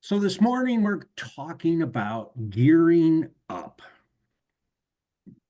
So this morning we're talking about gearing up,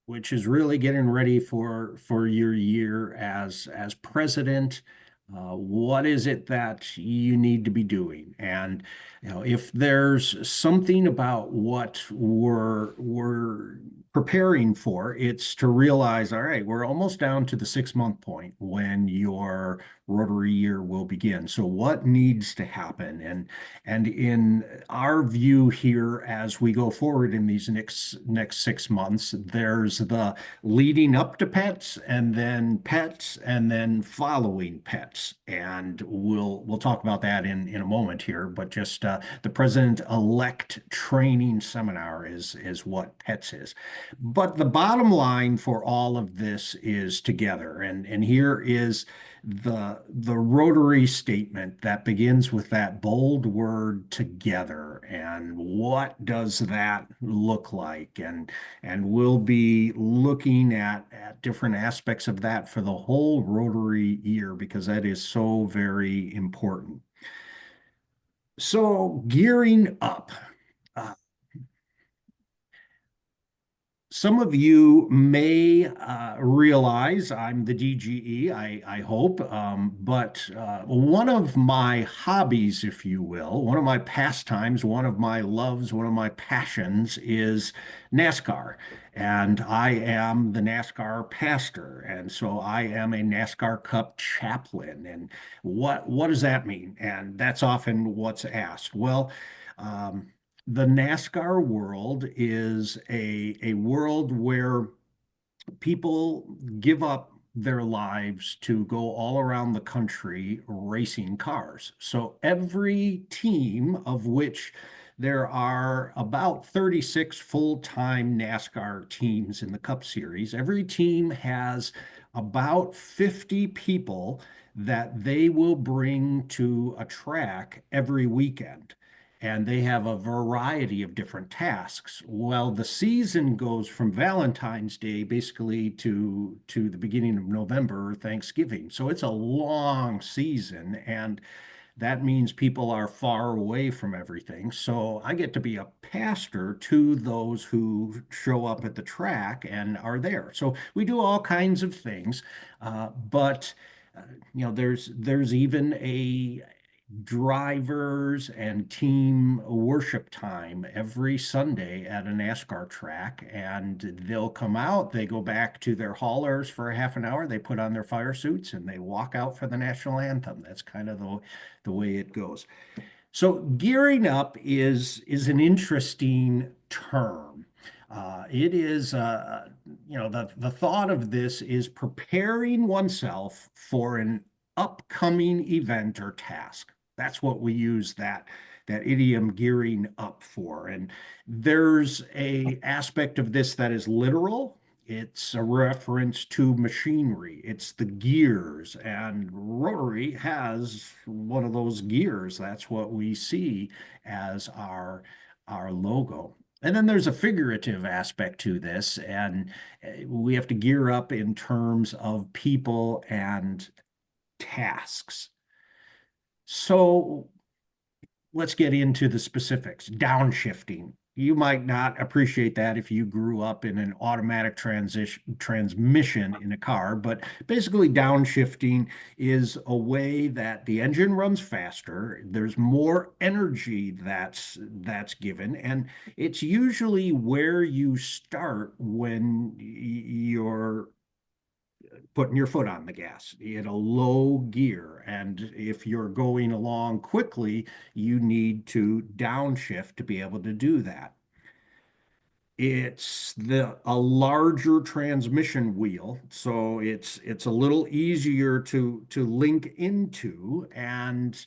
which is really getting ready for your year as president. What is it that you need to be doing? And if there's something about what we're preparing for, it's to realize, all right, we're almost down to the 6 month point when your Rotary year will begin. So what needs to happen? And in our view here, as we go forward in these next 6 months, there's the leading up to pets, and then following pets. And we'll talk about that in a moment here. But just the president-elect training seminar is what pets is. But the bottom line for all of this is together. And here is the Rotary statement that begins with that bold word together. And what does that look like? And we'll be looking at different aspects of that for the whole Rotary year because that is so very important. So gearing up. Uh, Some of you may realize I'm the DGE, I hope, but one of my hobbies, if you will, one of my pastimes, one of my loves, one of my passions is NASCAR. And I am the NASCAR pastor. And so I am a NASCAR Cup chaplain. And what does that mean? And that's often what's asked. Well, um, the NASCAR world is a world where people give up their lives to go all around the country racing cars. So every team, of which there are about 36 full-time NASCAR teams in the Cup Series, every team has about 50 people that they will bring to a track every weekend. And they have a variety of different tasks. Well, the season goes from Valentine's Day basically to the beginning of November, Thanksgiving. So it's a long season, and that means people are far away from everything. So I get to be a pastor to those who show up at the track and are there. So we do all kinds of things, but there's even a drivers and team worship time every Sunday at a NASCAR track. And they'll come out, they go back to their haulers for a half an hour, they put on their fire suits and they walk out for the national anthem. That's kind of the way it goes. So gearing up is an interesting term. It is, the thought of this is preparing oneself for an upcoming event or task. That's what we use that idiom gearing up for. And there's a aspect of this that is literal. It's a reference to machinery. It's the gears, and Rotary has one of those gears. That's what we see as our logo. And then there's a figurative aspect to this, and we have to gear up in terms of people and tasks. So let's get into the specifics. Downshifting. You might not appreciate that if you grew up in an automatic transmission in a car, but basically downshifting is a way that the engine runs faster. There's more energy that's given, and it's usually where you start when you're putting your foot on the gas in a low gear. And if you're going along quickly, you need to downshift to be able to do that. It's a larger transmission wheel, so it's a little easier to link into, and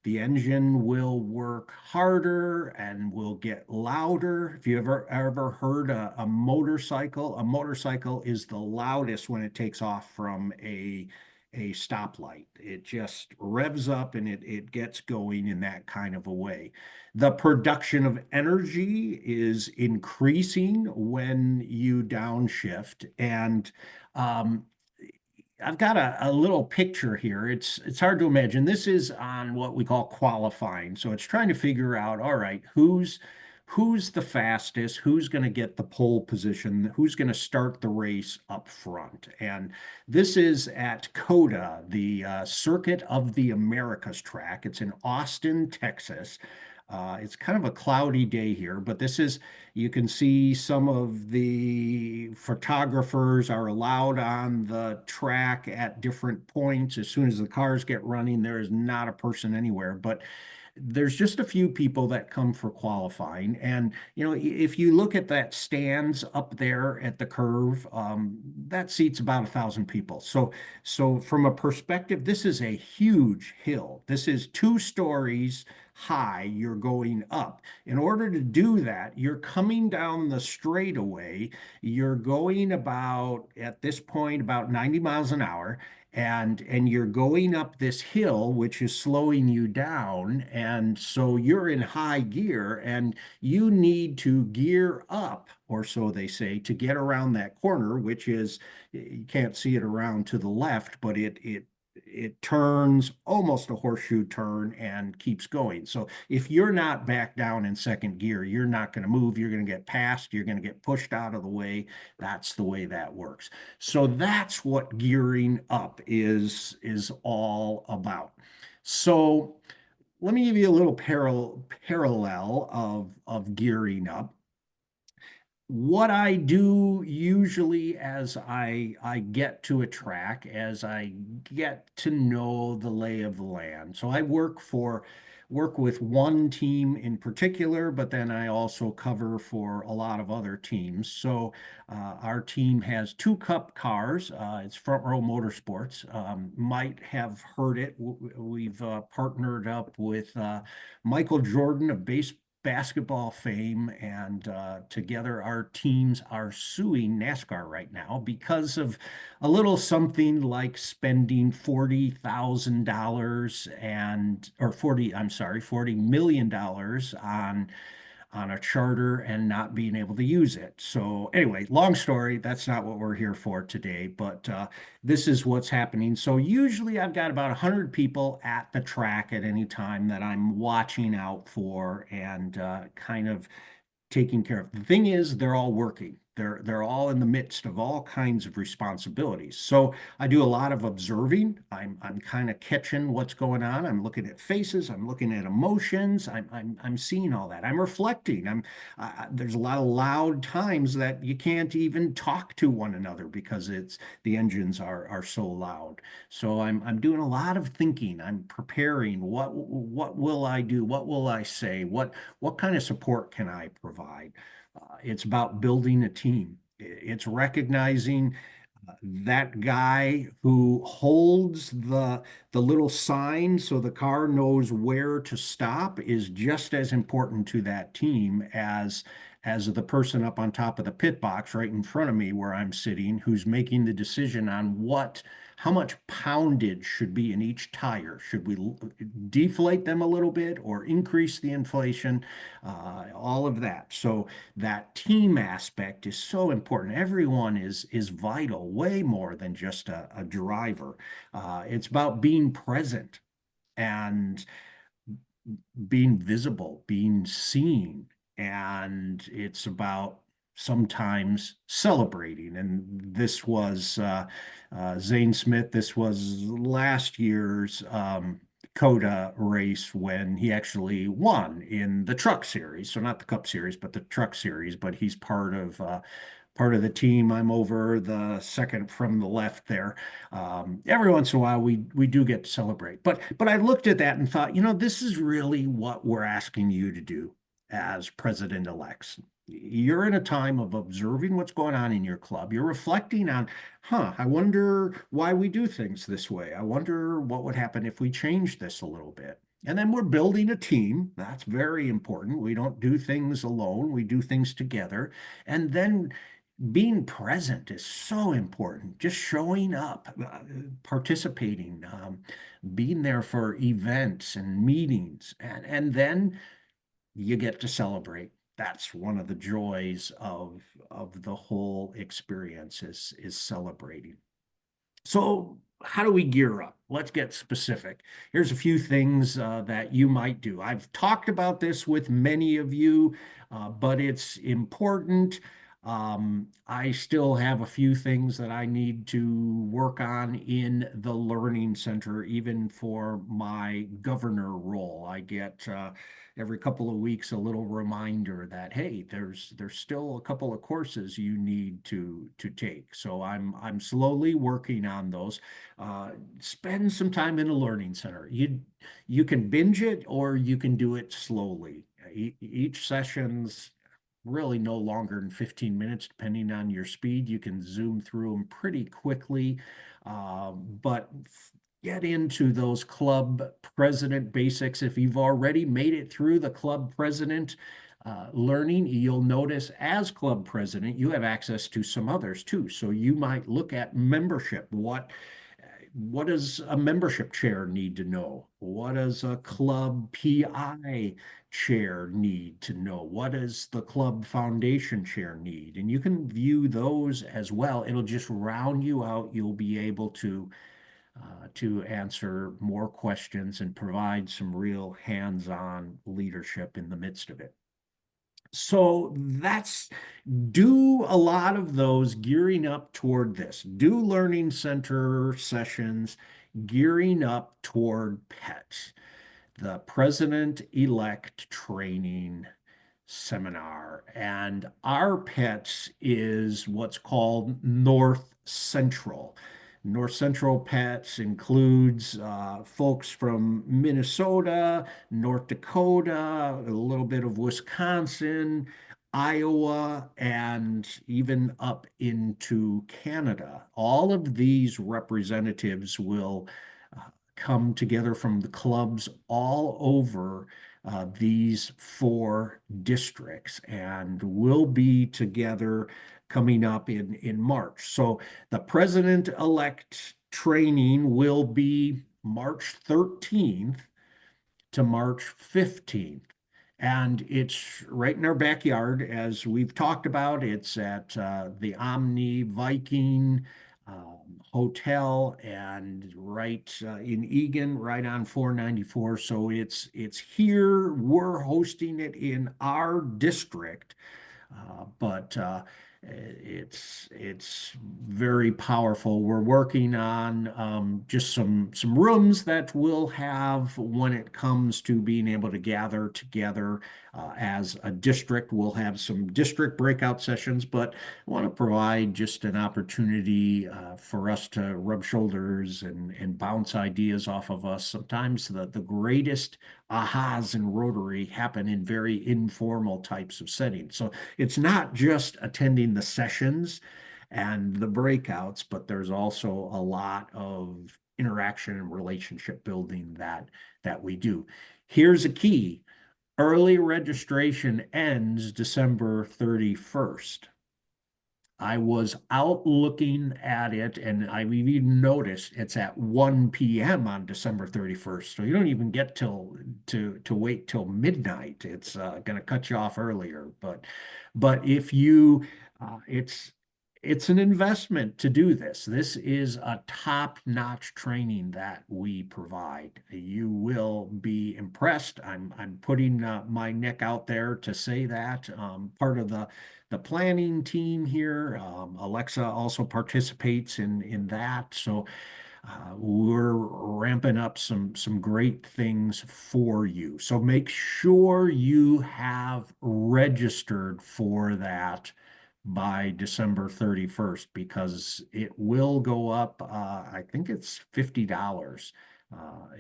the engine will work harder and will get louder. If you ever heard a motorcycle, a motorcycle is the loudest when it takes off from a stoplight. It just revs up and it gets going in that kind of a way. The production of energy is increasing when you downshift. And um, I've got a little picture here. It's hard to imagine. This is on what we call qualifying. So it's trying to figure out, all right, who's the fastest, who's going to get the pole position, who's going to start the race up front. And this is at COTA, the Circuit of the Americas track. It's in Austin, Texas. It's kind of a cloudy day here, but you can see some of the photographers are allowed on the track at different points. As soon as the cars get running, there is not a person anywhere, but there's just a few people that come for qualifying. And, if you look at that stands up there at the curve, that seats about 1,000 people. So from a perspective, this is a huge hill. This is 2 stories high. You're going up. In order to do that, you're coming down the straightaway. You're going about, at this point, about 90 miles an hour and you're going up this hill which is slowing you down, and so you're in high gear and you need to gear up, or so they say, to get around that corner, which is, you can't see it around to the left, but it turns almost a horseshoe turn and keeps going. So if you're not back down in second gear, you're not going to move. You're going to get passed. You're going to get pushed out of the way. That's the way that works. So that's what gearing up is all about. So let me give you a little parallel of gearing up. What I do usually as I get to a track, as I get to know the lay of the land. So I work with one team in particular, but then I also cover for a lot of other teams. So our team has 2 Cup cars. It's Front Row Motorsports. Might have heard it. We've partnered up with Michael Jordan of basketball fame, and together our teams are suing NASCAR right now because of a little something like spending $40,000 $40 million on a charter and not being able to use it. So anyway, long story, that's not what we're here for today, but this is what's happening. So usually I've got about 100 people at the track at any time that I'm watching out for and kind of taking care of. The thing is, they're all working. They're all in the midst of all kinds of responsibilities. So I do a lot of observing. I'm kind of catching what's going on. I'm looking at faces. I'm looking at emotions. I'm seeing all that. I'm reflecting. There's a lot of loud times that you can't even talk to one another because the engines are so loud. So I'm doing a lot of thinking. I'm preparing. What will I do? What will I say? What kind of support can I provide? It's about building a team. It's recognizing that guy who holds the little sign so the car knows where to stop is just as important to that team as the person up on top of the pit box right in front of me where I'm sitting, who's making the decision on how much poundage should be in each tire. Should we deflate them a little bit or increase the inflation? All of that. So that team aspect is so important. Everyone is vital, way more than just a driver. It's about being present and being visible, being seen, and it's about sometimes celebrating. And this was Zane Smith. This was last year's COTA race when he actually won in the Truck Series. So not the Cup Series, but the Truck Series. But he's part of the team. I'm over the second from the left there. Every once in a while, we do get to celebrate. But I looked at that and thought, this is really what we're asking you to do as president-elects. You're in a time of observing what's going on in your club. You're reflecting on, I wonder why we do things this way. I wonder what would happen if we change this a little bit. And then we're building a team. That's very important. We don't do things alone. We do things together. And then being present is so important. Just showing up, participating, being there for events and meetings, and then you get to celebrate. That's one of the joys of the whole experience is celebrating. So, how do we gear up? Let's get specific. Here's a few things that you might do. I've talked about this with many of you, but it's important. I still have a few things that I need to work on in the Learning Center, even for my governor role. I get every couple of weeks a little reminder that, hey, there's still a couple of courses you need to take. So I'm slowly working on those. Spend some time in a learning center. You can binge it or you can do it slowly. Each session's really no longer than 15 minutes, depending on your speed. You can zoom through them pretty quickly, but get into those club president basics. If you've already made it through the club president learning, you'll notice as club president, you have access to some others too. So you might look at membership. What does a membership chair need to know? What does a club PI chair need to know? What does the club foundation chair need? And you can view those as well. It'll just round you out. You'll be able to answer more questions and provide some real hands-on leadership in the midst of it. So that's do a lot of those gearing up toward this. Do learning center sessions gearing up toward pets. The president-elect training seminar. And our pets is what's called North Central. North Central Pets includes folks from Minnesota, North Dakota, a little bit of Wisconsin, Iowa, and even up into Canada. All of these representatives will come together from the clubs all over these four districts and will be together coming up in March. So the president-elect training will be March 13th to March 15th. And it's right in our backyard, as we've talked about. It's at the Omni Viking Hotel and right in Eagan, right on 494. So it's here. We're hosting it in our district, but it's very powerful. We're working on just some rooms that we'll have when it comes to being able to gather together as a district. We'll have some district breakout sessions, but I want to provide just an opportunity for us to rub shoulders and bounce ideas off of us. Sometimes the greatest ahas in Rotary happen in very informal types of settings. So it's not just attending the sessions and the breakouts, but there's also a lot of interaction and relationship building that we do. Here's a key. Early registration ends December 31st. I was out looking at it, and I've even noticed it's at 1 p.m. on December 31st. So you don't even get to wait till midnight. It's going to cut you off earlier. But if you it's an investment to do this. This is a top-notch training that we provide. You will be impressed. I'm putting my neck out there to say that. Part of the planning team here. Alexa also participates in that. So we're ramping up some great things for you. So make sure you have registered for that by December 31st because it will go up. I think it's $50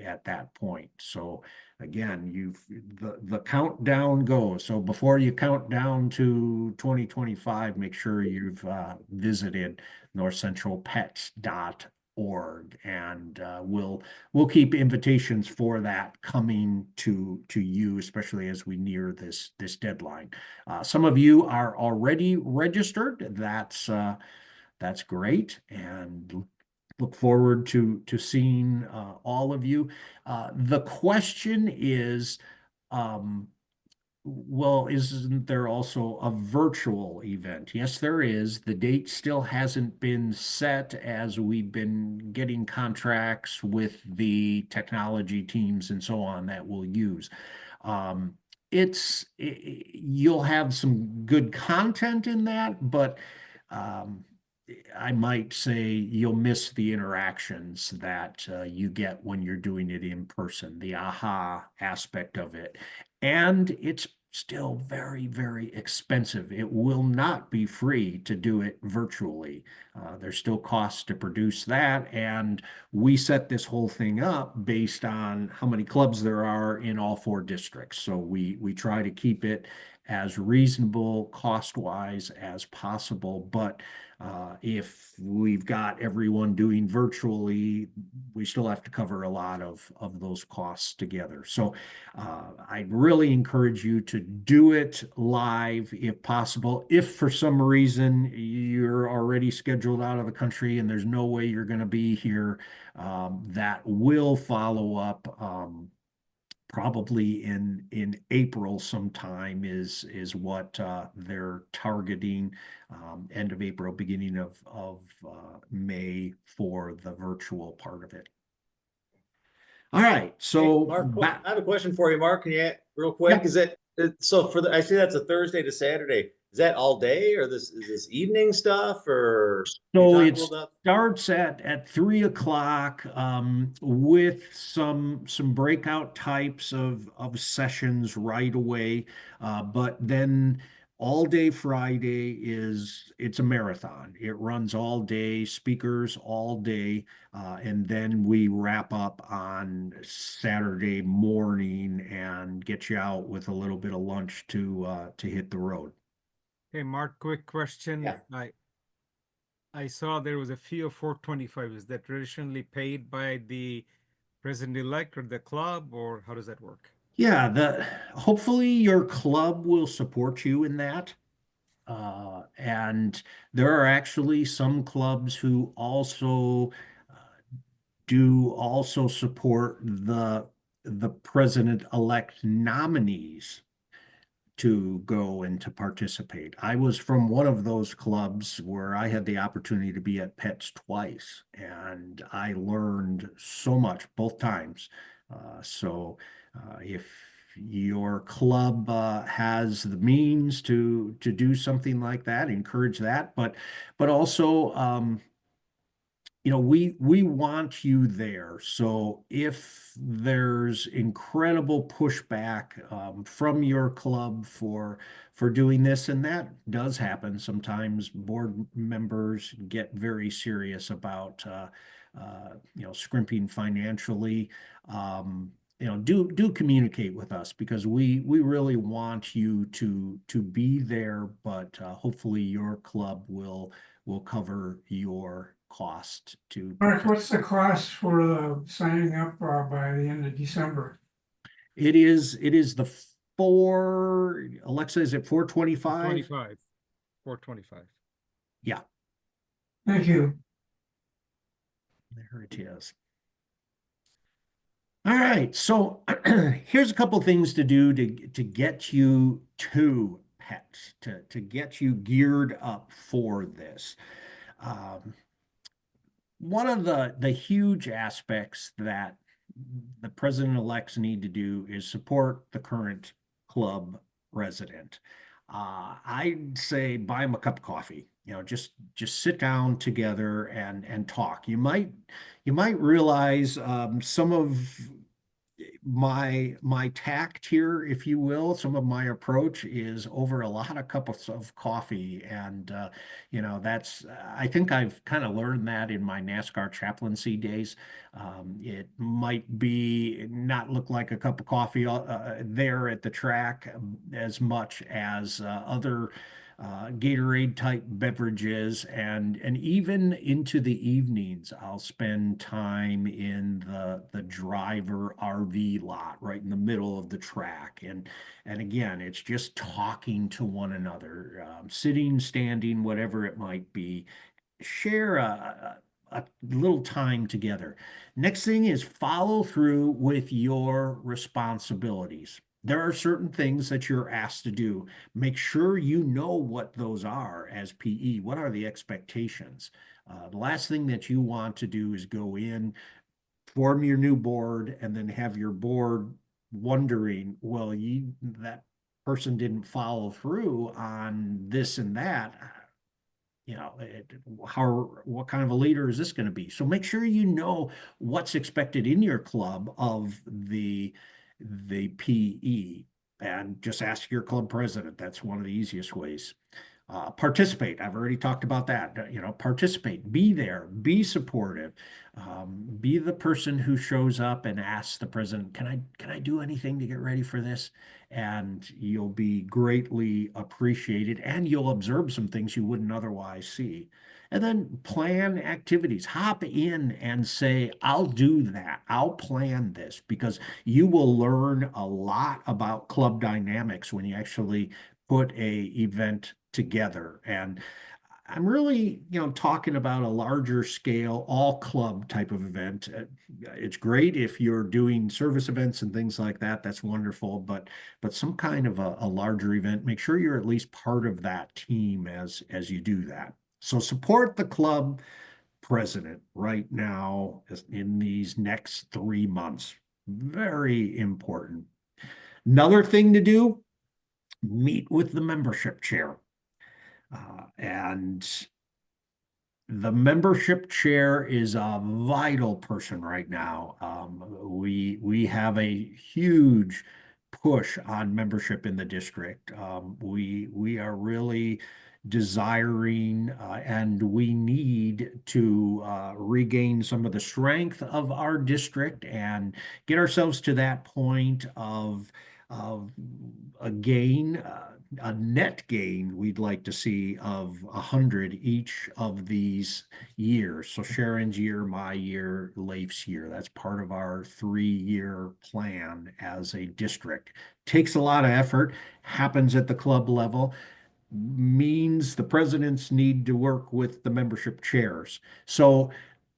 at that point. So again, the countdown goes. So before you count down to 2025, make sure you've visited northcentralpets.org, and we'll keep invitations for that coming to you, especially as we near this deadline. Some of you are already registered. That's great, and look forward to seeing all of you. The question is, um, Well, isn't there also a virtual event? Yes, there is. The date still hasn't been set as we've been getting contracts with the technology teams and so on that we'll use. Um, you'll have some good content in that, but um, I might say you'll miss the interactions that you get when you're doing it in person, the aha aspect of it. And it's still very, very expensive. It will not be free to do it virtually. There's still costs to produce that. And we set this whole thing up based on how many clubs there are in all four districts. So we try to keep it as reasonable cost-wise as possible. But if we've got everyone doing virtually, we still have to cover a lot of those costs together. So I'd really encourage you to do it live if possible. If for some reason you're already scheduled out of the country and there's no way you're going to be here, that will follow up. Probably in April sometime is what they're targeting, end of April, beginning of May for the virtual part of it. All right, Hey, so Mark, back, I have a question for you, Mark. Can you real quick? yeah, Is it so for the? I see that's a Thursday to Saturday. Is that all day, or this is this evening stuff, or can you so talk a it little bit? starts at 3 o'clock with some breakout types of sessions right away, but then all day Friday it's a marathon. It runs all day, speakers all day, and then we wrap up on Saturday morning and get you out with a little bit of lunch to hit the road. Hey, Mark, quick question. Yeah. I saw there was a fee of 425. Is that traditionally paid by the president-elect or the club, or how does that work? Yeah, the hopefully your club will support you in that. And there are actually some clubs who also uh, do also support the president-elect nominees to go and to participate. I was from one of those clubs where I had the opportunity to be at Pets twice, and I learned so much both times. If your club has the means to do something like that, encourage that. But also we want you there. So if there's incredible pushback from your club for doing this, and that does happen sometimes, board members get very serious about scrimping financially. Do communicate with us because we really want you to be there, but hopefully your club will cover your cost to Mark, participate. what's the cost for signing up by the end of December? It is the four, Alexa, is it 425? 25, 425. Yeah, Thank you. there it is. All right, so here's a couple things to do to get you to pets, to get you geared up for this. Um, One of the huge aspects that the president-elects need to do is support the current club resident. I'd say buy them a cup of coffee. Just sit down together and talk. You might realize some of my tact here, if you will, some of my approach is over a lot of cups of coffee, and that's I think I've kind of learned that in my NASCAR chaplaincy days. It might be not look like a cup of coffee there at the track as much as other Gatorade type beverages, and even into the evenings, I'll spend time in the driver RV lot right in the middle of the track, and again, it's just talking to one another, sitting, standing, whatever it might be. Share a little time together. Next thing is follow through with your responsibilities. there are certain things that you're asked to do. Make sure you know what those are as PE. What are the expectations? The last thing that you want to do is go in, form your new board, and then have your board wondering, well, that person didn't follow through on this and that. What kind of a leader is this going to be? So make sure you know what's expected in your club of the PE, and just ask your club president. That's one of the easiest ways. Participate. I've already talked about that. Participate, be there, be supportive, be the person who shows up and asks the president, can I do anything to get ready for this? And you'll be greatly appreciated, and you'll observe some things you wouldn't otherwise see. And then plan activities. Hop in and say, I'll do that. I'll plan this, because you will learn a lot about club dynamics when you actually put a event together. And I'm really, talking about a larger scale, all club type of event. It's great if you're doing service events and things like that. That's wonderful. But some kind of a larger event, make sure you're at least part of that team as you do that. So support the club president right now in these next 3 months. Very important. Another thing to do, meet with the membership chair. And the membership chair is a vital person right now. We have a huge push on membership in the district. We are really desiring and we need to regain some of the strength of our district and get ourselves to that point of a gain, a net gain we'd like to see of 100 each of these years. So Sharon's year, my year, Leif's year. That's part of our 3-year plan as a district. Takes a lot of effort, happens at the club level, means the presidents need to work with the membership chairs. So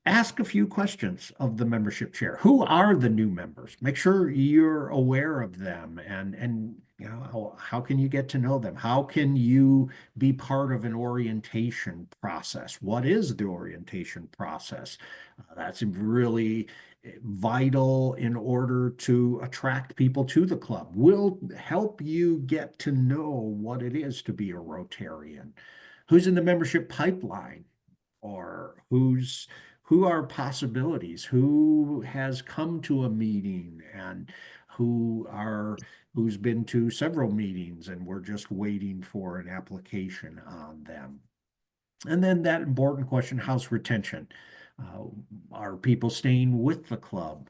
ask a few questions of the membership chair. Who are the new members? Make sure you're aware of them, and how can you get to know them? How can you be part of an orientation process? What is the orientation process? That's really vital in order to attract people to the club. Will help you get to know what it is to be a Rotarian. Who's in the membership pipeline? Or who are possibilities? Who has come to a meeting and who's been to several meetings and we're just waiting for an application on them? And then that important question, how's retention? Are people staying with the club?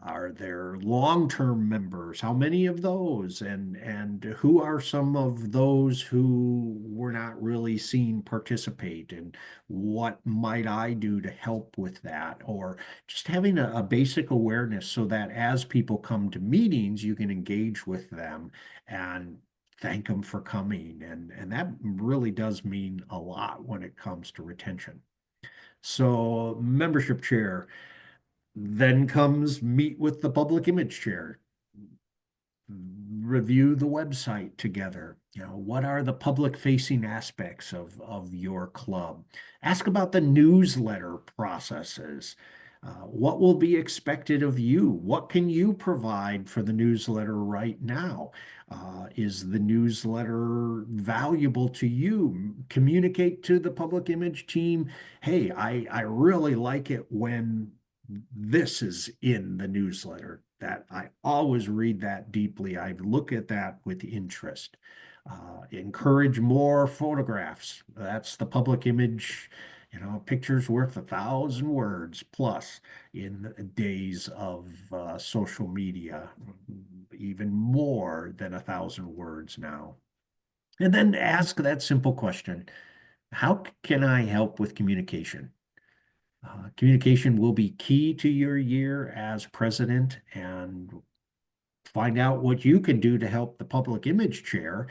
Are there long-term members? How many of those? And who are some of those who we're not really seeing participate? And what might I do to help with that? Or just having a basic awareness so that as people come to meetings, you can engage with them and thank them for coming. And that really does mean a lot when it comes to retention. So membership chair, then comes meet with the public image chair, review the website together. What are the public facing aspects of your club? Ask about the newsletter processes. What will be expected of you? What can you provide for the newsletter right now? Is the newsletter valuable to you? Communicate to the public image team, hey, I really like it when this is in the newsletter. That I always read that deeply. I look at that with interest. Encourage more photographs. That's the public image. Pictures worth 1,000 words plus in the days of social media, even more than 1,000 words now. And then ask that simple question: how can I help with communication? Communication will be key to your year as president, and find out what you can do to help the public image chair,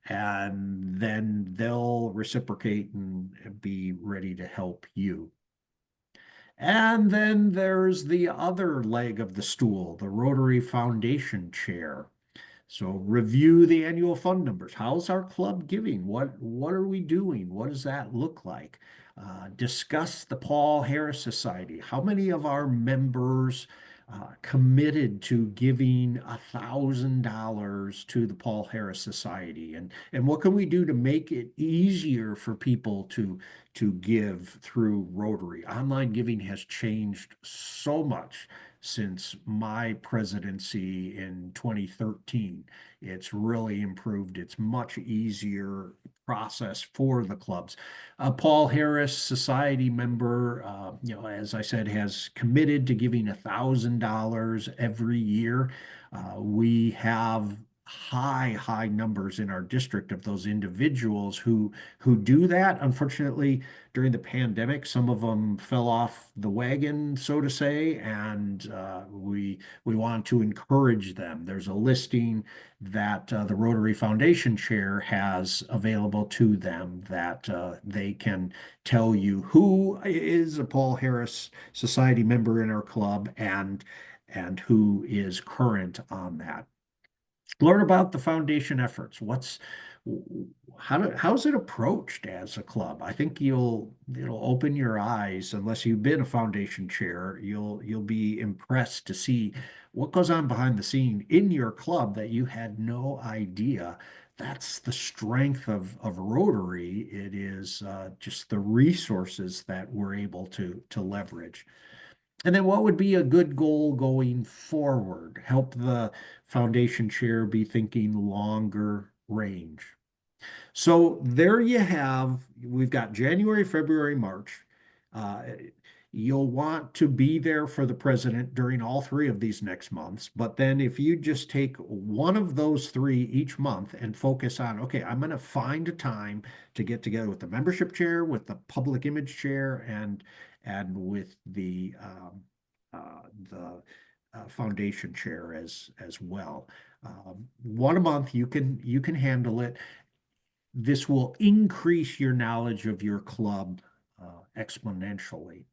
and then they'll reciprocate and be ready to help you. And then there's the other leg of the stool, the Rotary Foundation chair. So review the annual fund numbers. How's our club giving? What are we doing? What does that look like? Discuss the Paul Harris Society. How many of our members committed to giving $1,000 to the Paul Harris Society? And what can we do to make it easier for people to give through Rotary? Online giving has changed so much since my presidency in 2013. It's really improved. It's much easier process for the clubs. A Paul Harris Society member, as I said, has committed to giving $1,000 every year. We have high numbers in our district of those individuals who do that. Unfortunately, during the pandemic, some of them fell off the wagon, so to say, and we want to encourage them. There's a listing that the Rotary Foundation chair has available to them that they can tell you who is a Paul Harris Society member in our club and who is current on that. Learn about the foundation efforts. How's it approached as a club? I think it'll open your eyes. Unless you've been a foundation chair, you'll be impressed to see what goes on behind the scene in your club that you had no idea. That's the strength of Rotary. It is just the resources that we're able to leverage. And then what would be a good goal going forward? Help the foundation chair be thinking longer range. So there you have, we've got January, February, March. Uh, you'll want to be there for the president during all three of these next months. But then if you just take one of those three each month and focus on, okay, I'm going to find a time to get together with the membership chair, with the public image chair, and with the foundation chair as well. One a month, you can handle it. This will increase your knowledge of your club exponentially.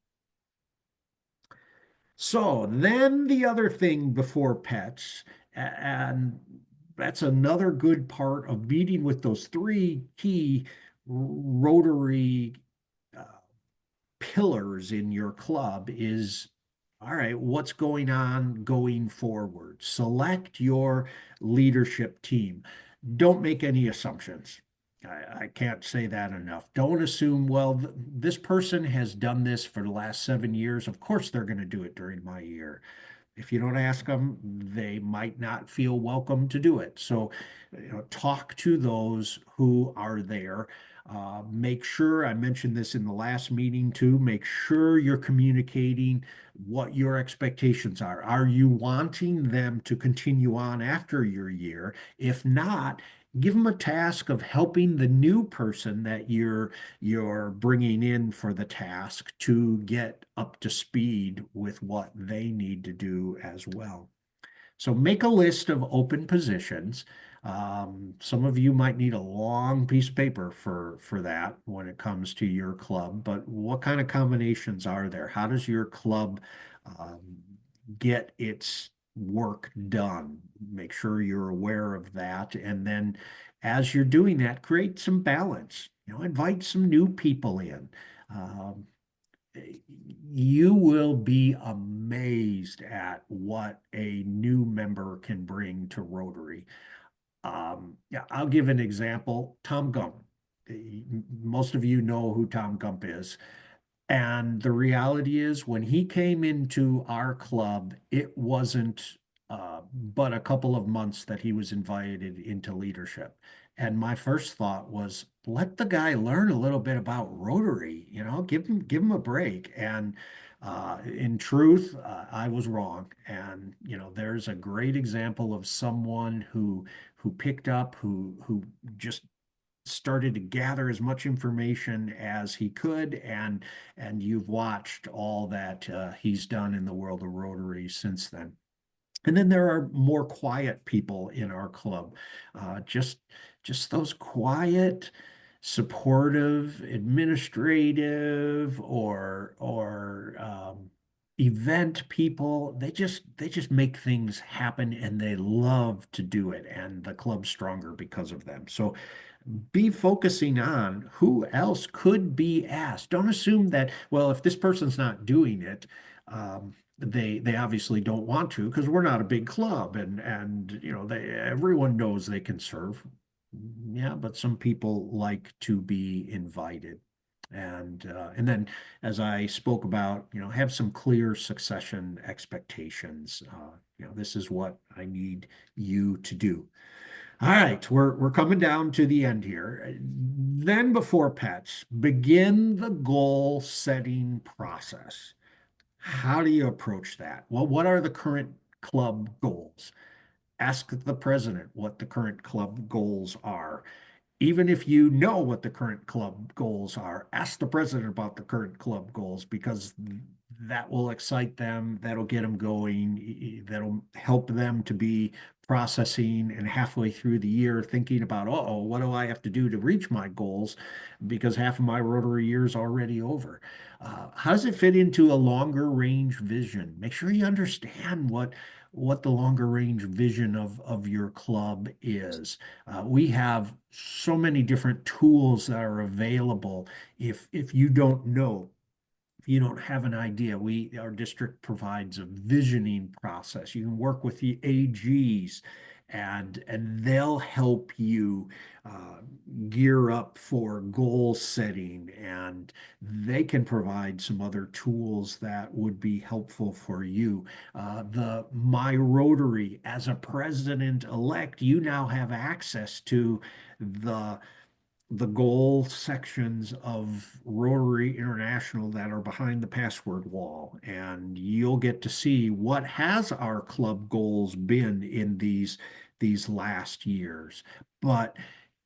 So then the other thing before pets, and that's another good part of meeting with those three key Rotary pillars in your club is, all right, what's going on going forward? Select your leadership team. Don't make any assumptions. I can't say that enough. Don't assume, well, this person has done this for the last 7 years. Of course, they're going to do it during my year. If you don't ask them, they might not feel welcome to do it. So, talk to those who are there. Make sure, I mentioned this in the last meeting too, make sure you're communicating what your expectations are. Are you wanting them to continue on after your year? If not, give them a task of helping the new person that you're bringing in for the task to get up to speed with what they need to do as well. So make a list of open positions. Some of you might need a long piece of paper for that when it comes to your club, but what kind of combinations are there? How does your club get its work done? Make sure you're aware of that. And then as you're doing that, create some balance. Invite some new people in. You will be amazed at what a new member can bring to Rotary. Yeah, I'll give an example. Tom Gump. Most of you know who Tom Gump is. And the reality is, when he came into our club, it wasn't but a couple of months that he was invited into leadership. And my first thought was, let the guy learn a little bit about Rotary, give him a break. And in truth, I was wrong. And there's a great example of someone who picked up, who just started to gather as much information as he could, and you've watched all that he's done in the world of Rotary since then. And then there are more quiet people in our club, just those quiet, supportive, administrative, or event people, they just make things happen and they love to do it, and the club's stronger because of them. So be focusing on who else could be asked. Don't assume that, well, if this person's not doing it, they obviously don't want to, because we're not a big club, and everyone knows they can serve. Yeah, but some people like to be invited. And then, as I spoke about, have some clear succession expectations. This is what I need you to do. All right, we're coming down to the end here. Then, before pets, begin the goal setting process. How do you approach that? Well, what are the current club goals? Ask the president what the current club goals are. Even if you know what the current club goals are, ask the president about the current club goals, because that will excite them, that'll get them going, that'll help them to be processing and halfway through the year thinking about, oh, what do I have to do to reach my goals? Because half of my Rotary year is already over. How does it fit into a longer range vision? Make sure you understand what the longer range vision of your club is. We have so many different tools that are available. If you don't know, if you don't have an idea, our district provides a visioning process. You can work with the AGs, and they'll help you gear up for goal setting, and they can provide some other tools that would be helpful for you. The My Rotary, as a president-elect, you now have access to the goal sections of Rotary International that are behind the password wall, and you'll get to see what has our club goals been in these last years. But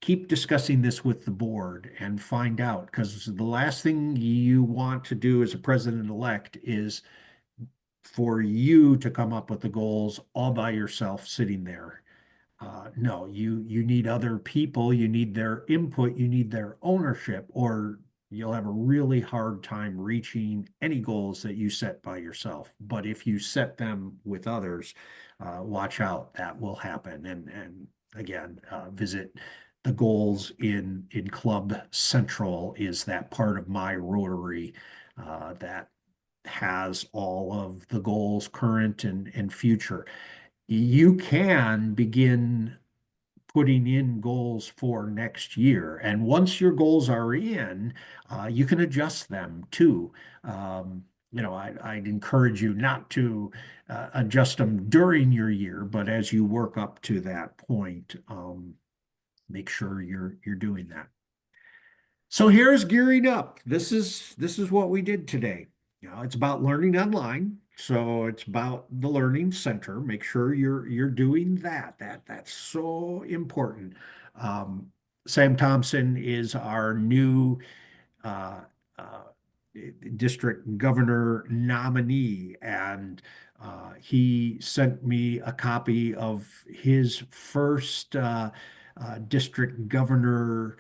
keep discussing this with the board and find out, because the last thing you want to do as a president-elect is for you to come up with the goals all by yourself sitting there. No, you need other people, you need their input, you need their ownership, or you'll have a really hard time reaching any goals that you set by yourself. But if you set them with others, watch out, that will happen. And again, visit the goals in Club Central, is that part of My Rotary that has all of the goals, current and future. You can begin putting in goals for next year. And once your goals are in, you can adjust them too. I'd encourage you not to adjust them during your year, but as you work up to that point, make sure you're doing that. So here's gearing up. This is what we did today. It's about learning online. So it's about the Learning Center. Make sure you're doing that. That's so important. Um, Sam Thompson is our new uh, uh, district governor nominee, and he sent me a copy of his first district governor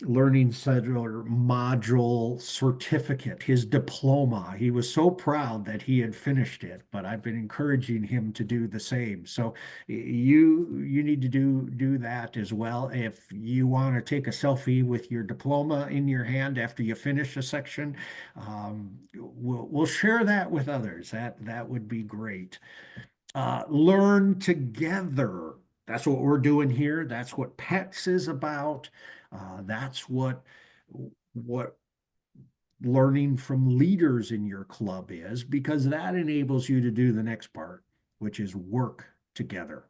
learning center module certificate, his diploma. He was so proud that he had finished it, but I've been encouraging him to do the same. So you need to do that as well. If you want to take a selfie with your diploma in your hand after you finish a section, we'll share that with others. That would be great. Learn together. That's what we're doing here. That's what PETS is about. That's what learning from leaders in your club is, because that enables you to do the next part, which is work together.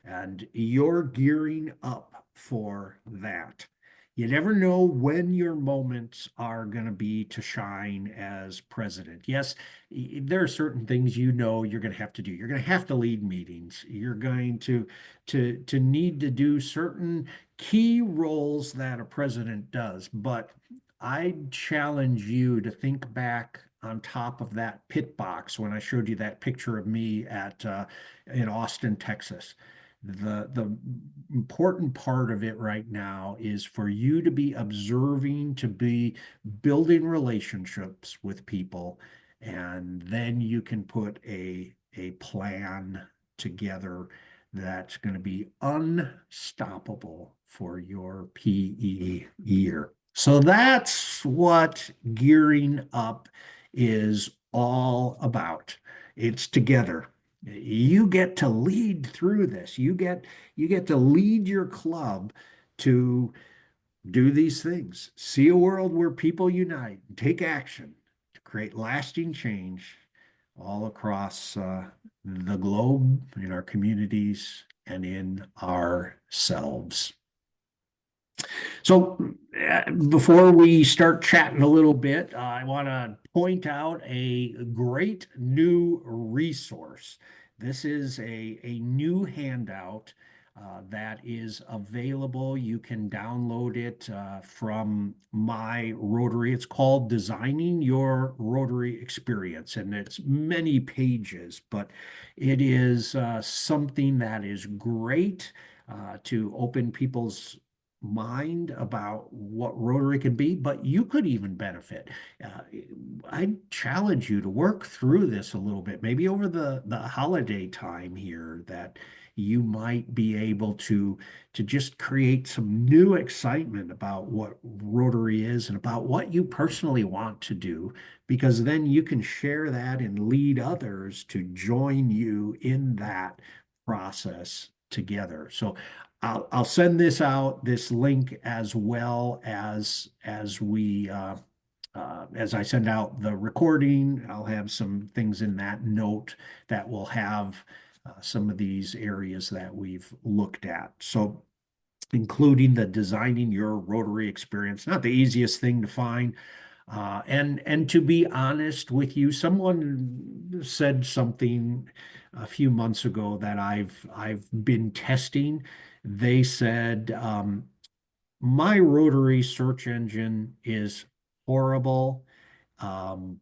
And you're gearing up for that. You never know when your moments are going to be to shine as president. Yes, there are certain things you're going to have to do. You're going to have to lead meetings. You're going to need to do certain key roles that a president does. But I challenge you to think back on top of that pit box when I showed you that picture of me in Austin, Texas. The important part of it right now is for you to be observing, to be building relationships with people, And then you can put a plan together that's going to be unstoppable for your PE year. So that's what gearing up is all about. It's together. You get to lead through this. You get to lead your club to do these things. See a world where people unite and take action to create lasting change all across the globe, in our communities, and in ourselves. So, before we start chatting a little bit, I want to point out a great new resource. This is a new handout that is available. You can download it from My Rotary. It's called Designing Your Rotary Experience, and it's many pages, but it is something that is great to open people's mind about what Rotary can be, but you could even benefit. Uh, I challenge you to work through this a little bit, maybe over the holiday time here, that you might be able to just create some new excitement about what Rotary is and about what you personally want to do, because then you can share that and lead others to join you in that process together. So I'll send this out, this link, as well as we as I send out the recording. I'll have some things in that note that will have some of these areas that we've looked at. So, including the designing your Rotary experience, not the easiest thing to find. And to be honest with you, someone said something a few months ago that I've been testing. They said, my Rotary search engine is horrible. Um,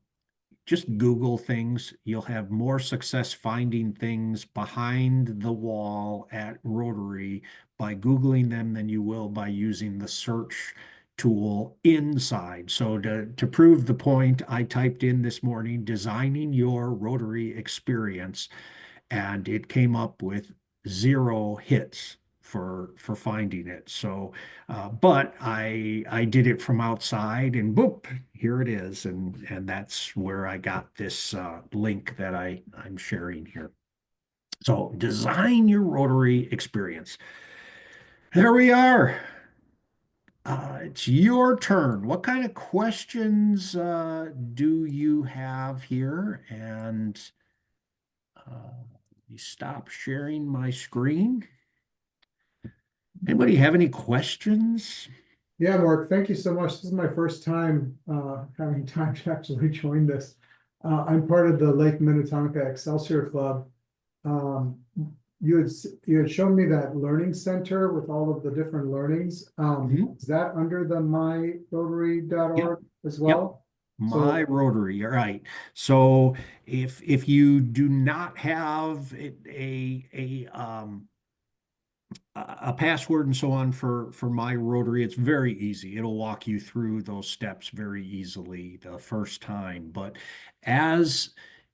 just Google things. You'll have more success finding things behind the wall at Rotary by Googling them than you will by using the search tool inside. So to prove the point, I typed in this morning, designing your Rotary experience, and it came up with 0 hits for finding it. So, but I did it from outside, and boop, here it is, and that's where I got this link that I'm sharing here. So, design your Rotary experience. There we are. It's your turn. What kind of questions do you have here? And you stop sharing my screen. Anybody have any questions? Yeah, Mark, thank you so much. This is my first time having time to actually join this. I'm part of the Lake Minnetonka Excelsior Club. You had shown me that learning center with all of the different learnings. Mhm. Is that under the myrotary.org as well? My Rotary, all right. So if you do not have a password and so on for My Rotary, it's very easy. It'll walk you through those steps very easily the first time. But as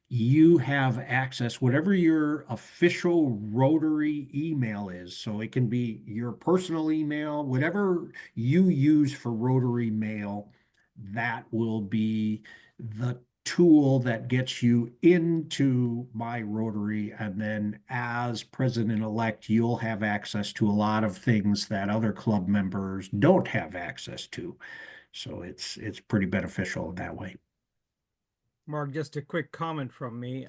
you have access, whatever your official Rotary email is, so it can be your personal email, whatever you use for Rotary mail, that will be the tool that gets you into My Rotary. And then as president-elect, you'll have access to a lot of things that other club members don't have access to. So it's pretty beneficial that way. Mark, just a quick comment from me.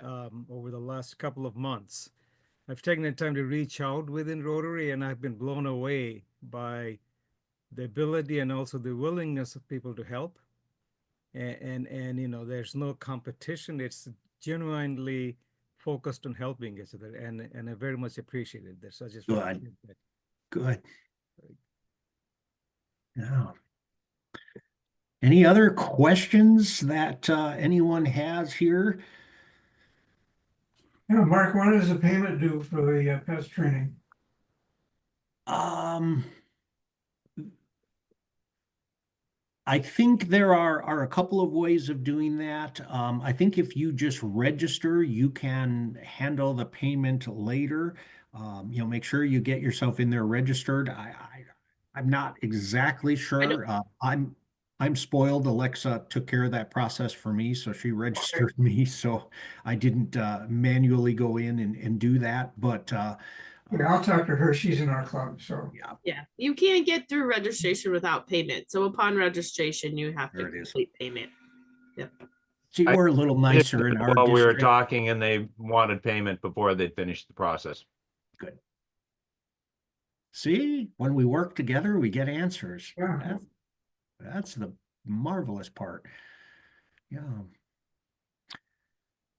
Over the last couple of months, I've taken the time to reach out within Rotary, and I've been blown away by the ability and also the willingness of people to help. And you know, there's no competition. It's genuinely focused on helping each other, and I very much appreciate it. So I just want to Good. say that. Good. Yeah. Any other questions that anyone has here? Yeah, Mark, when is the payment due for the pest training? Um, I think there are a couple of ways of doing that. I think if you just register, you can handle the payment later. Make sure you get yourself in there registered. I'm not exactly I know. sure. I'm spoiled. Alexa took care of that process for me, so she registered me, so I didn't manually go in and do that. But Yeah, I'll talk to her. She's in our club, so. yeah, Yeah, you can't get through registration without payment. So upon registration, you have to there it is. complete payment. Yep. See, I we're a little did nicer in it our while we were district. talking and they wanted payment before they'd finished the process. Good. See, when we work together, we get answers. Yeah. That's the marvelous part. Yeah.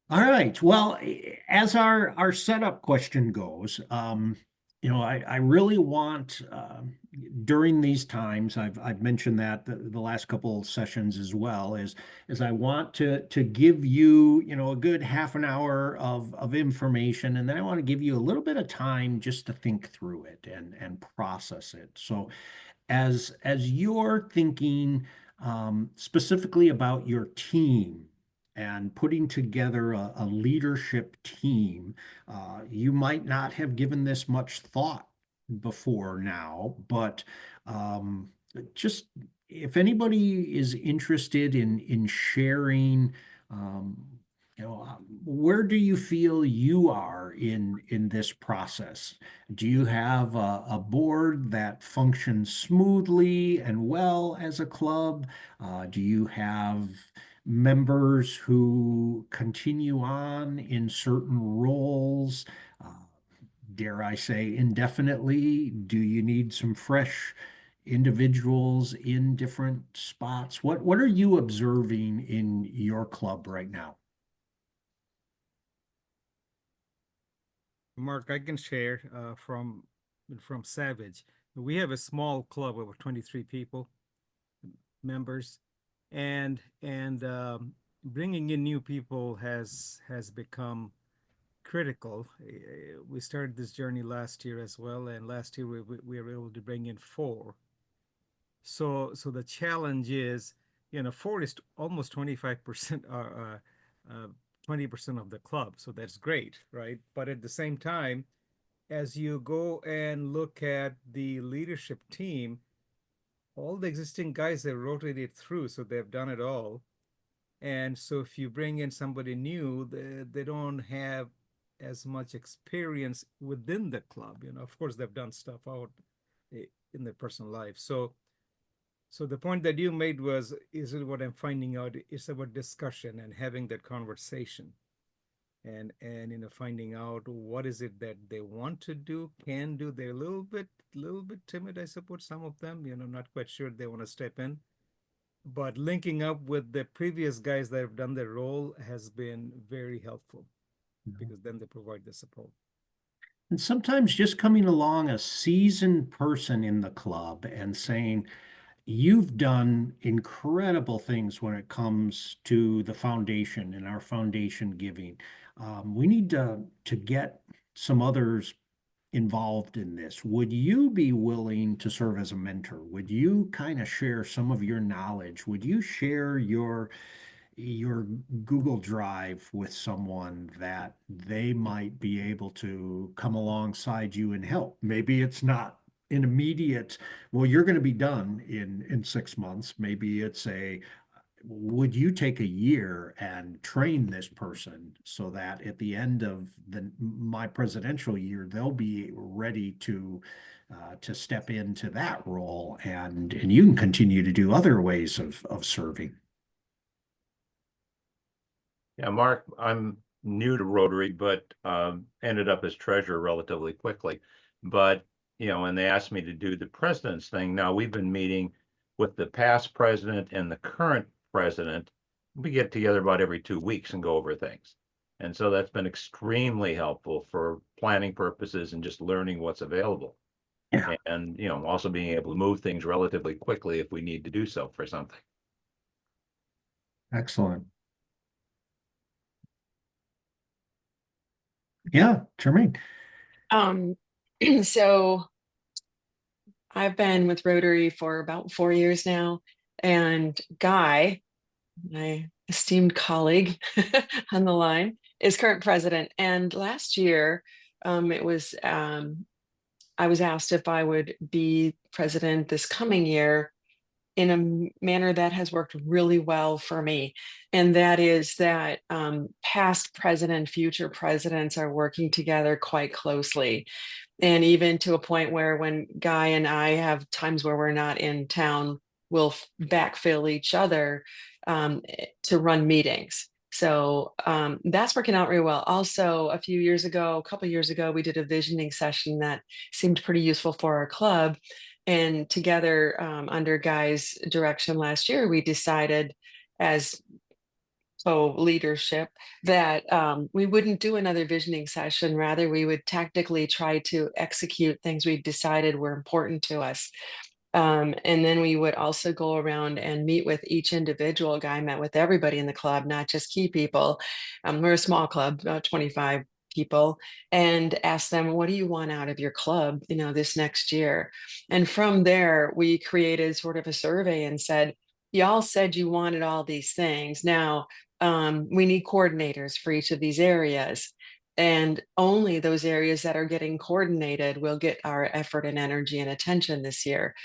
All right. Well, as our setup question goes, I really want during these times, I've mentioned that the last couple of sessions as well, is I want to give you, a good half an hour of information, and then I want to give you a little bit of time just to think through it and process it. So as you're thinking specifically about your team and putting together a leadership team, you might not have given this much thought before now, but just if anybody is interested in sharing, um, where do you feel you are in this process? Do you have a board that functions smoothly and well as a club? Do you have members who continue on in certain roles? Uh, dare I say indefinitely? Do you need some fresh individuals in different spots? What are you observing in your club right now? Mark, I can share from Savage. We have a small club of 23 people, members, and bringing in new people has become critical. We started this journey last year as well, and last year we were able to bring in 4. So the challenge is, 4 is almost 25% 20% of the club. So that's great, right? But at the same time, as you go and look at the leadership team, all the existing guys have rotated through, so they've done it all. And so if you bring in somebody new, they don't have as much experience within the club. Of course, they've done stuff out in their personal life. So the point that you made is what I'm finding out is about discussion and having that conversation, and finding out what is it that they want to do, can do. They're a little bit timid, I suppose. Some of them, not quite sure they want to step in, but linking up with the previous guys that have done their role has been very helpful, because then they provide the support. And sometimes just coming along a seasoned person in the club and saying, you've done incredible things when it comes to the foundation and our foundation giving. We need to get some others involved in this. Would you be willing to serve as a mentor? Would you kind of share some of your knowledge? Would you share your Google Drive with someone that they might be able to come alongside you and help? Maybe it's not an immediate, well, you're going to be done in 6 months. Maybe it's would you take a year and train this person so that at the end of my presidential year, they'll be ready to step into that role, and you can continue to do other ways of serving. Yeah, Mark, I'm new to Rotary, but ended up as treasurer relatively quickly. But, and they asked me to do the president's thing. Now we've been meeting with the past president and the current president. We get together about every 2 weeks and go over things. And so that's been extremely helpful for planning purposes and just learning what's available. Yeah. And, also being able to move things relatively quickly if we need to do so for something. Excellent. Yeah, Jermaine. So I've been with Rotary for about 4 years now, And Guy, my esteemed colleague on the line, is current president. And last year, it was I was asked if I would be president this coming year in a manner that has worked really well for me. And that is that past president, future presidents are working together quite closely. And even to a point where when Guy and I have times where we're not in town, we'll backfill each other to run meetings. So that's working out really well. Also, a couple years ago, we did a visioning session that seemed pretty useful for our club. And together, under Guy's direction last year, we decided as co-leadership that we wouldn't do another visioning session. Rather, we would tactically try to execute things we decided were important to us. And then we would also go around and meet with each individual. Guy met with everybody in the club, not just key people. We're a small club, about 25 people, and ask them, what do you want out of your club, this next year? And from there, we created sort of a survey and said, y'all said you wanted all these things. Now, we need coordinators for each of these areas. And only those areas that are getting coordinated will get our effort and energy and attention this year.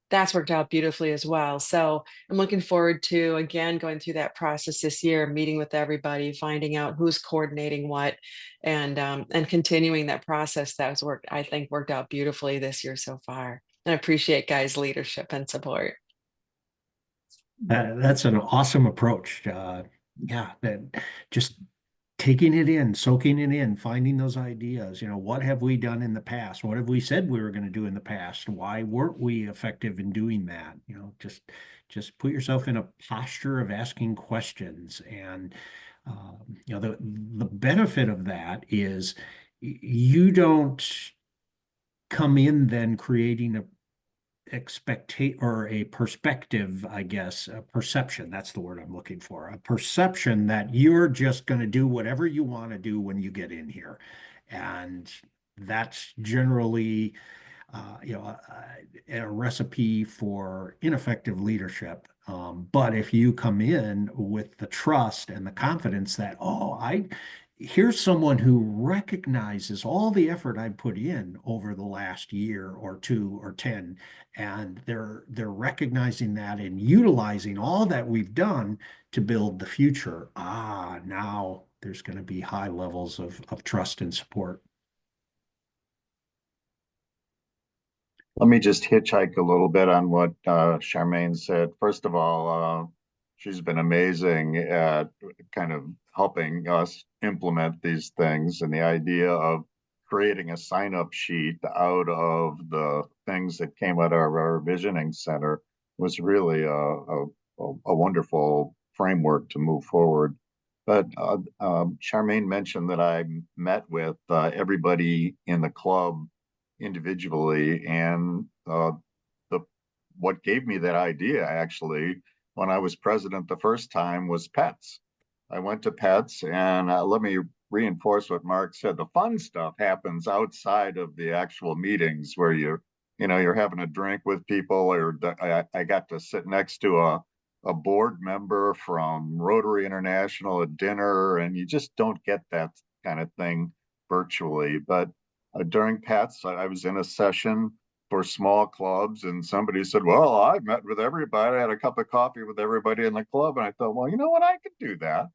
That's worked out beautifully as well. So I'm looking forward to, again, going through that process this year, meeting with everybody, finding out who's coordinating what, and continuing that process that has worked out beautifully this year so far. And I appreciate Guy's leadership and support. That's an awesome approach. Yeah, that just taking it in, soaking it in, finding those ideas. What have we done in the past? What have we said we were going to do in the past? Why weren't we effective in doing that? Just put yourself in a posture of asking questions. And the benefit of that is you don't come in then creating a perspective, I guess, a perception. That's the word I'm looking for. A perception that you're just going to do whatever you want to do when you get in here. And that's generally, a recipe for ineffective leadership. But if you come in with the trust and the confidence that, here's someone who recognizes all the effort I put in over the last year or 2 or 10, and they're recognizing that and utilizing all that we've done to build the future. Now there's going to be high levels of trust and support. Let me just hitchhike a little bit on what Charmaine said. First of all, she's been amazing at kind of helping us implement these things, and the idea of creating a sign-up sheet out of the things that came out of our visioning center was really a wonderful framework to move forward. But Charmaine mentioned that I met with everybody in the club individually, and what gave me that idea actually when I was president the first time was pets. I went to pets, and let me reinforce what Mark said. The fun stuff happens outside of the actual meetings where you're having a drink with people, or I got to sit next to a board member from Rotary International at dinner, and you just don't get that kind of thing virtually. But during PETS, I was in a session for small clubs, and somebody said, well, I met with everybody. I had a cup of coffee with everybody in the club. And I thought, well, you know what? I could do that.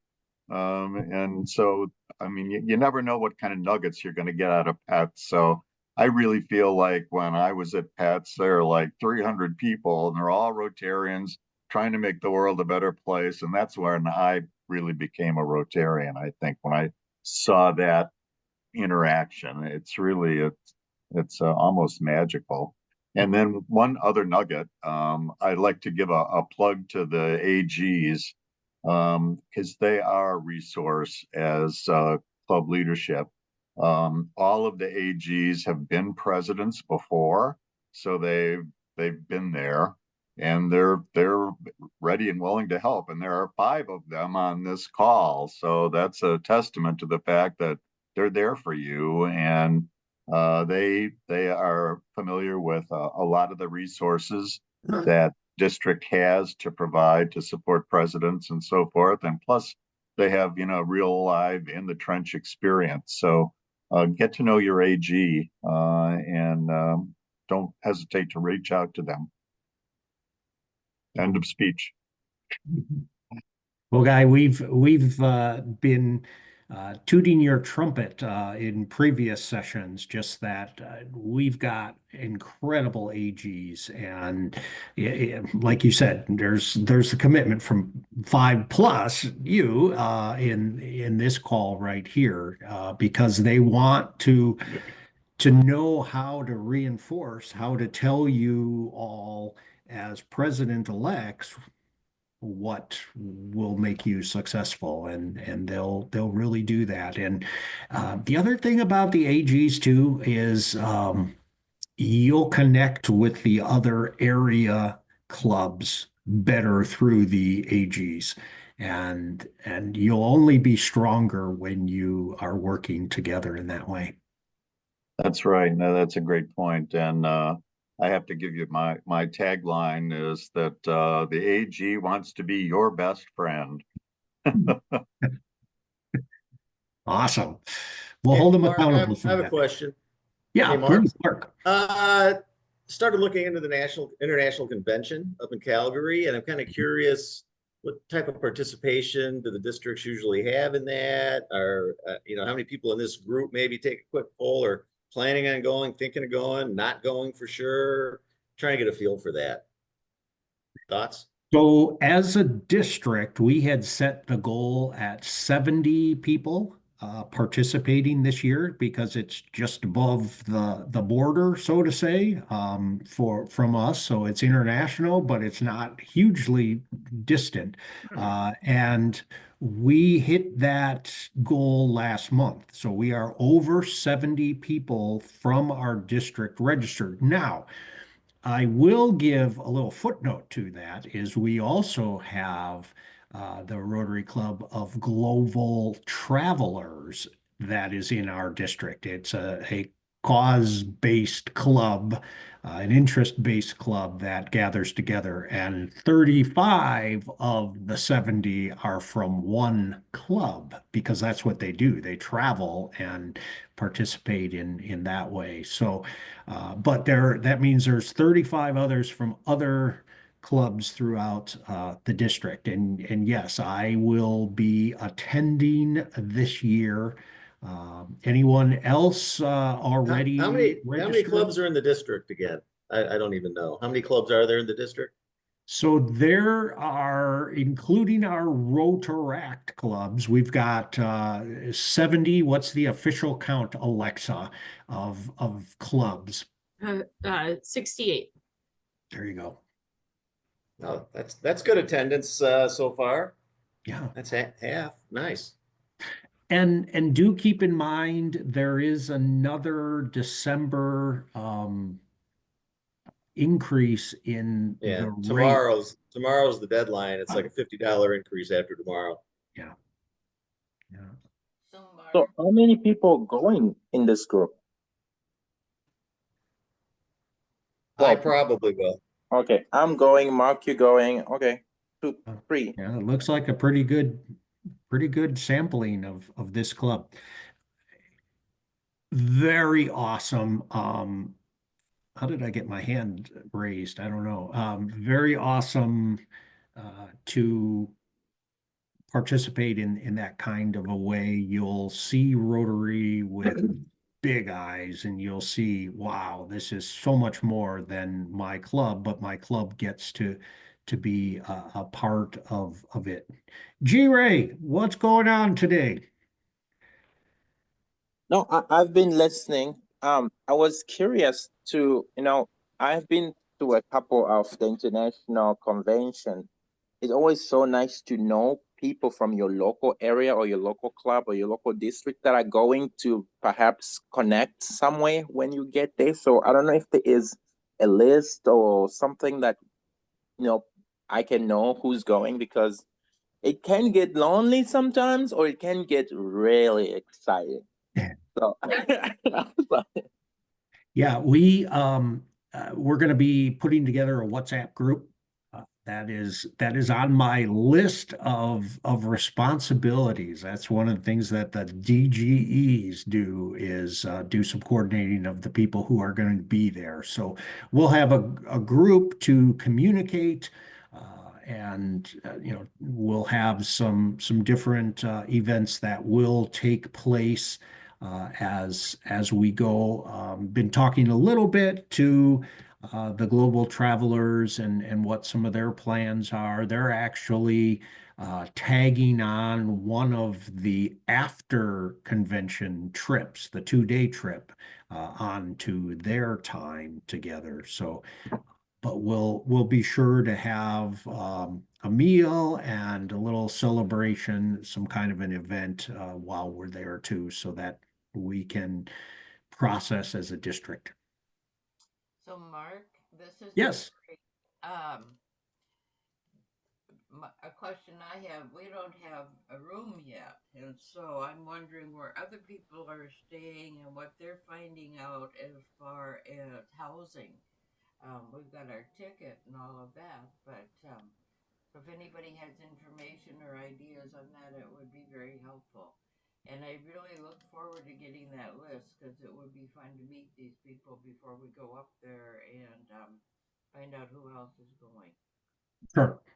And so, I mean, you never know what kind of nuggets you're going to get out of PETS. So I really feel like when I was at PETS, there are like 300 people, and they're all Rotarians trying to make the world a better place. And that's when I really became a Rotarian. I think when I saw that interaction, it's almost magical. And then one other nugget, I'd like to give a plug to the AGs, because they are a resource as club leadership. All of the AGs have been presidents before, so they've been there, and they're ready and willing to help. And there are 5 of them on this call, so that's a testament to the fact that they're there for you, and they are familiar with a lot of the resources that district has to provide to support presidents and so forth. And plus, they have, real live in the trench experience. So get to know your AG and don't hesitate to reach out to them. End of speech. Well, Guy, we've been tooting your trumpet in previous sessions, just that we've got incredible AGs, and like you said, there's the commitment from 5+ you in this call right here because they want to know how to reinforce, how to tell you all as president-elects what will make you successful, and they'll really do that. And the other thing about the AGs too is you'll connect with the other area clubs better through the AGs, and you'll only be stronger when you are working together in that way. That's right. No, that's a great point. And I have to give you my tagline is that the AG wants to be your best friend. Awesome. We'll Hey, hold them Mark, accountable I for have a that. question. Yeah, Hey, Mark. please, Mark. Started looking into the international convention up in Calgary, and I'm kind of curious what type of participation do the districts usually have in that? Or how many people in this group maybe take a quick poll or planning on going, thinking of going, not going for sure? Trying to get a feel for that. Thoughts? So as a district, we had set the goal at 70 people participating this year because it's just above the border, so to say, from us. So it's international, but it's not hugely distant. And we hit that goal last month. So we are over 70 people from our district registered. Now, I will give a little footnote to that is we also have the Rotary Club of Global Travelers that is in our district. It's a cause-based club, an interest-based club that gathers together, and 35 of the 70 are from one club because that's what they do. They travel and participate in that way. So but that means there's 35 others from other clubs throughout the district. And yes, I will be attending this year. Anyone else already How many registered? clubs are in the district again? I don't even know. How many clubs are there in the district? So there are, including our Rotaract clubs, we've got 70. What's the official count, Alexa, of clubs? 68. There you go. Oh, that's good attendance so far. Yeah. That's half. Nice. And do keep in mind there is another December increase in Yeah, the rate. tomorrow's the deadline. It's like a $50 increase after tomorrow. Yeah. Yeah. So how many people going in this group? I probably will. Okay, I'm going. Mark, you going? Okay, 2, 3. Yeah, it looks like a pretty good sampling of this club. Very awesome. How did I get my hand raised? I don't know. Very awesome to participate in that kind of a way. You'll see Rotary with big eyes and you'll see, wow, this is so much more than my club, but my club gets to be a part of it. G-Ray, what's going on today? No, I've been listening. I was curious to, I've been to a couple of the international convention. It's always so nice to know people from your local area or your local club or your local district that are going to perhaps connect some way when you get there. So I don't know if there is a list or something that, I can know who's going, because it can get lonely sometimes or it can get really exciting. So Yeah, we're going to be putting together a WhatsApp group that is on my list of responsibilities. That's one of the things that the DGEs do is do some coordinating of the people who are going to be there. So we'll have a group to communicate, and we'll have some different events that will take place as we go. Been talking a little bit to the global travelers and what some of their plans are. They're actually tagging on one of the after convention trips, the 2-day trip, onto their time together. So, but we'll be sure to have a meal and a little celebration, some kind of an event while we're there too, so that we can process as a district. So Mark, this is. Yes. Mary. A question I have, we don't have a room yet, and so I'm wondering where other people are staying and what they're finding out as far as housing. We've got our ticket and all of that, but if anybody has information or ideas on that, it would be very helpful. And I really look forward to getting that list because it would be fun to meet these people before we go up there and find out who else is going.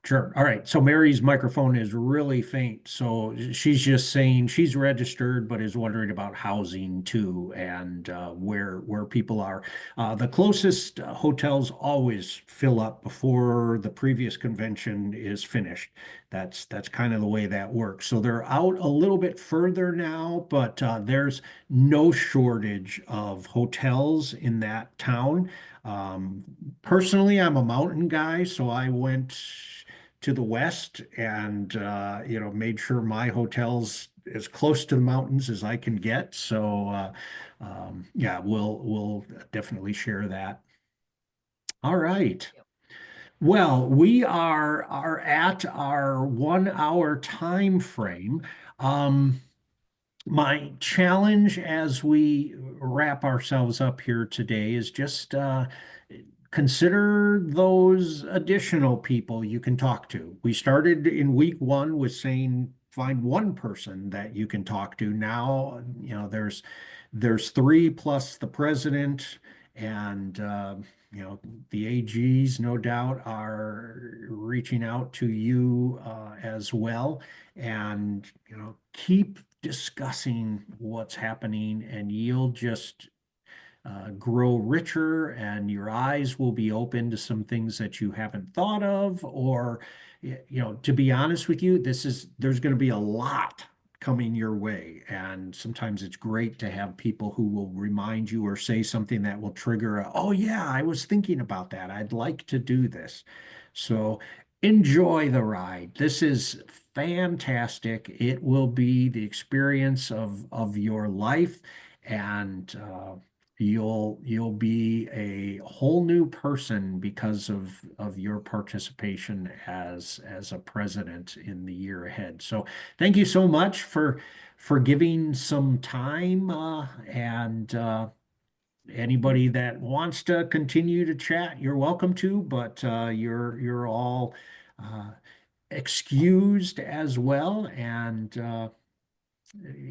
Sure. All right. So Mary's microphone is really faint. So she's just saying she's registered, but is wondering about housing too, and where people are. The closest hotels always fill up before the previous convention is finished. That's kind of the way that works. So they're out a little bit further now, but there's no shortage of hotels in that town. Personally, I'm a mountain guy, so I went to the west and made sure my hotel's as close to the mountains as I can get. So yeah, we'll definitely share that. All right. Well, we are at our 1 hour time frame. My challenge as we wrap ourselves up here today is just consider those additional people you can talk to. We started in week 1 with saying find one person that you can talk to. Now, there's 3 plus the president, and the AGs no doubt are reaching out to you as well. And keep discussing what's happening, and you'll just grow richer, and your eyes will be open to some things that you haven't thought of. Or to be honest with you, there's going to be a lot coming your way, and sometimes it's great to have people who will remind you or say something that will trigger oh yeah, I was thinking about that, I'd like to do this. So enjoy the ride. This is fantastic. It will be the experience of your life, and you'll be a whole new person because of your participation as a president in the year ahead. So thank you so much for giving some time, and anybody that wants to continue to chat, you're welcome to, but you're all excused as well, and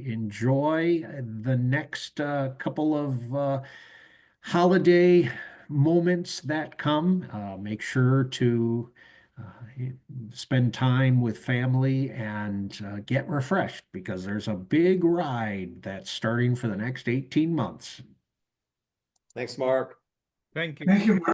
enjoy the next couple of holiday moments that come. Make sure to spend time with family and get refreshed, because there's a big ride that's starting for the next 18 months. Thanks, Mark. Thank you. Thank you, Mark.